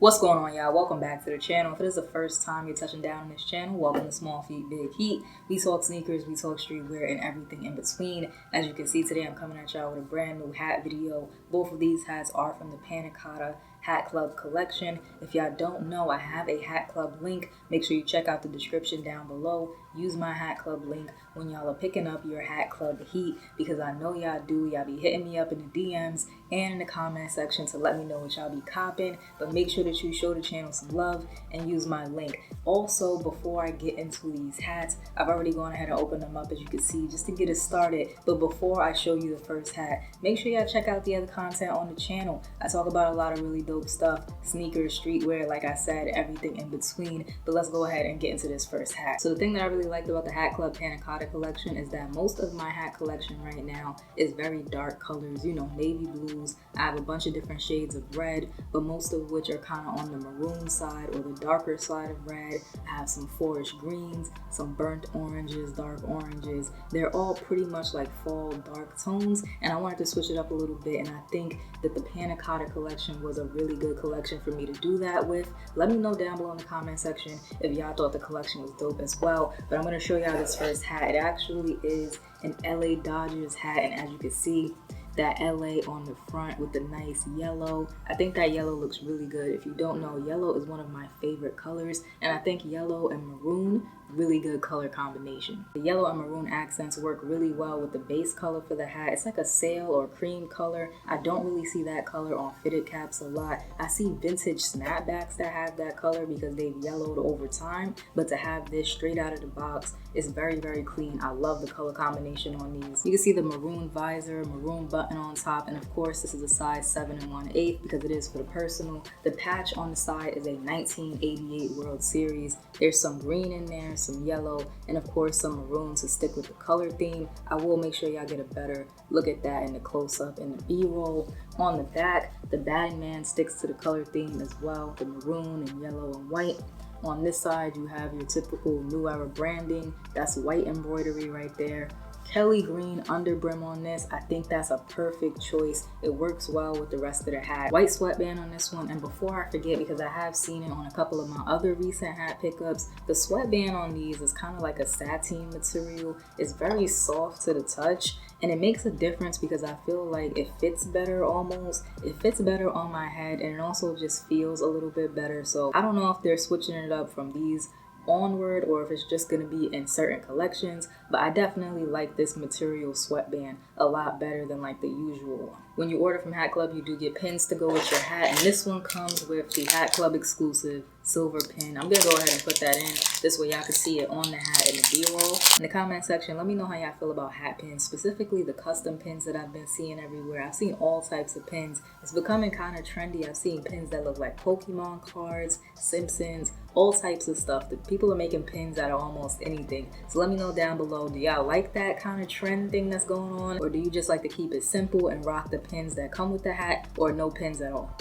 What's going on, y'all? Welcome back to the channel. If it is the first time you're touching down on this channel, welcome to Small Feet Big Heat. We talk sneakers, we talk streetwear, and everything in between. As you can see today, I'm coming at y'all with a brand new hat video. Both of these hats are from the Panna Cotta Hat Club collection. If y'all don't know, I have a Hat Club link. Make sure you check out the description down below. Use my Hat Club link when y'all are picking up your Hat Club heat, because I know y'all do. Y'all be hitting me up in the DMs and in the comment section to let me know what y'all be copping. But make sure that you show the channel some love and use my link. Also, before I get into these hats, I've already gone ahead and opened them up, as you can see, just to get it started. But before I show you the first hat, make sure y'all check out the other content on the channel. I talk about a lot of really dope stuff, sneakers, streetwear, like I said, everything in between. But let's go ahead and get into this first hat. So the thing that I really liked about the Hat Club Panna Cotta collection is that most of my hat collection right now is very dark colors, you know, navy blues. I have a bunch of different shades of red, but most of which are kind of on the maroon side or the darker side of red. I have some forest greens, some burnt oranges, dark oranges. They're all pretty much like fall dark tones, and I wanted to switch it up a little bit, and I think that the Panna Cotta collection was a really good collection for me to do that with. Let me know down below in the comment section if y'all thought the collection was dope as well. But I'm going to show y'all this first hat. It actually is an LA Dodgers hat, and as you can see, that LA on the front with the nice yellow. I think that yellow looks really good. If you don't know, yellow is one of my favorite colors, and I think yellow and maroon, really good color combination. The yellow and maroon accents work really well with the base color for the hat. It's like a sail or cream color. I don't really see that color on fitted caps a lot. I see vintage snapbacks that have that color because they've yellowed over time, but to have this straight out of the box is very, very clean. I love the color combination on these. You can see the maroon visor, maroon button on top, and of course this is a size 7 1/8 because it is for the personal. The patch on the side is a 1988 World Series. There's some green in there, some yellow, and of course some maroon to stick with the color theme. I will make sure y'all get a better look at that in the close-up and the B-roll. On the back, the batting man sticks to the color theme as well, the maroon and yellow and white. On this side, you have your typical New Era branding. That's white embroidery right there. Kelly green under brim on this. I think that's a perfect choice. It works well with the rest of the hat. White sweatband on this one. And before I forget, because I have seen it on a couple of my other recent hat pickups, the sweatband on these is kind of like a sateen material. It's very soft to the touch, and it makes a difference because I feel like it fits better almost. It fits better on my head, and it also just feels a little bit better. So I don't know if they're switching it up from these onward or if it's just going to be in certain collections, but I definitely like this material sweatband a lot better than like the usual one. When you order from Hat Club, you do get pins to go with your hat, and this one comes with the Hat Club exclusive silver pin. I'm gonna go ahead and put that in. This way y'all can see it on the hat in the B-roll. In the comment section, let me know how y'all feel about hat pins, specifically the custom pins that I've been seeing everywhere. I've seen all types of pins. It's becoming kind of trendy. I've seen pins that look like Pokemon cards, Simpsons, all types of stuff. The people are making pins out of almost anything. So let me know down below, do y'all like that kind of trend thing that's going on? Or do you just like to keep it simple and rock the pins that come with the hat, or no pins at all?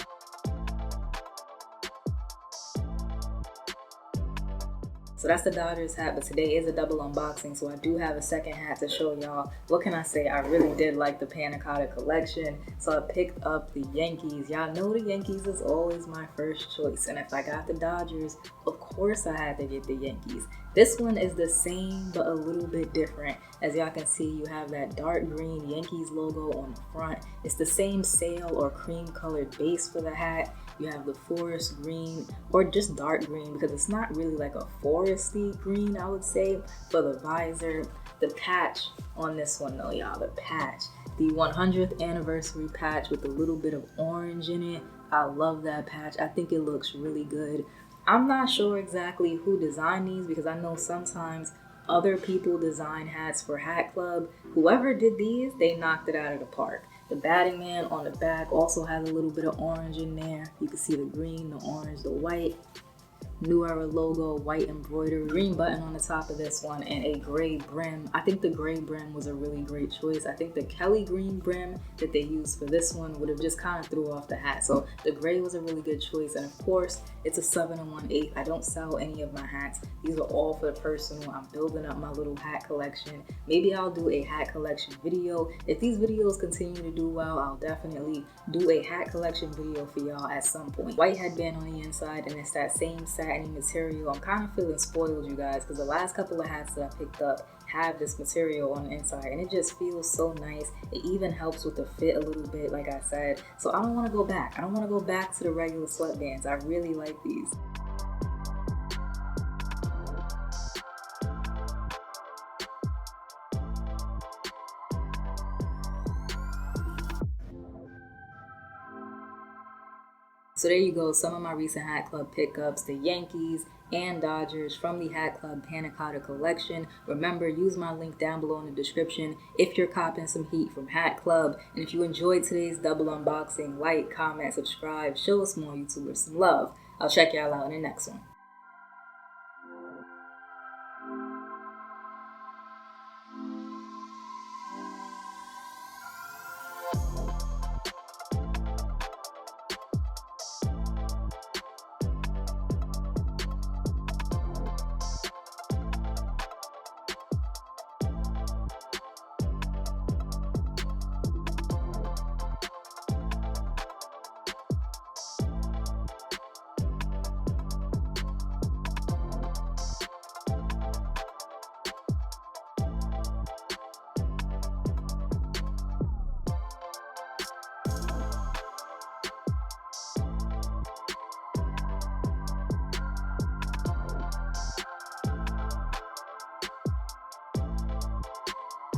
So that's the Dodgers hat, but today is a double unboxing, so I do have a second hat to show y'all. What can I say? I really did like the Panna Cotta collection, so I picked up the Yankees. Y'all know the Yankees is always my first choice, and if I got the Dodgers, of course I had to get the Yankees. This one is the same, but a little bit different. As y'all can see, you have that dark green Yankees logo on the front. It's the same sail or cream colored base for the hat. You have the forest green, or just dark green, because it's not really like a foresty green, I would say, for the visor. The patch on this one though, y'all, the patch. The 100th anniversary patch with a little bit of orange in it. I love that patch. I think it looks really good. I'm not sure exactly who designed these, because I know sometimes other people design hats for Hat Club. Whoever did these, they knocked it out of the park. The batting man on the back also has a little bit of orange in there. You can see the green, the orange, the white. New Era logo, white embroidery, green button on the top of this one, and a gray brim. I think the gray brim was a really great choice. I think the Kelly green brim that they used for this one would have just kind of threw off the hat. So the gray was a really good choice. And of course, it's a 7 1/8. I don't sell any of my hats. These are all for the personal. I'm building up my little hat collection. Maybe I'll do a hat collection video. If these videos continue to do well, I'll definitely do a hat collection video for y'all at some point. White headband on the inside, and it's that same satiny material. I'm kind of feeling spoiled, you guys, because the last couple of hats that I picked up have this material on the inside, and it just feels so nice. It even helps with the fit a little bit, like I said. So I don't want to go back. I don't want to go back to the regular sweatbands. I really like these. So there you go, some of my recent Hat Club pickups, the Yankees and Dodgers from the Hat Club Panna Cotta collection. Remember, use my link down below in the description if you're copping some heat from Hat Club. And if you enjoyed today's double unboxing, like, comment, subscribe, show us more YouTubers some love. I'll check y'all out in the next one.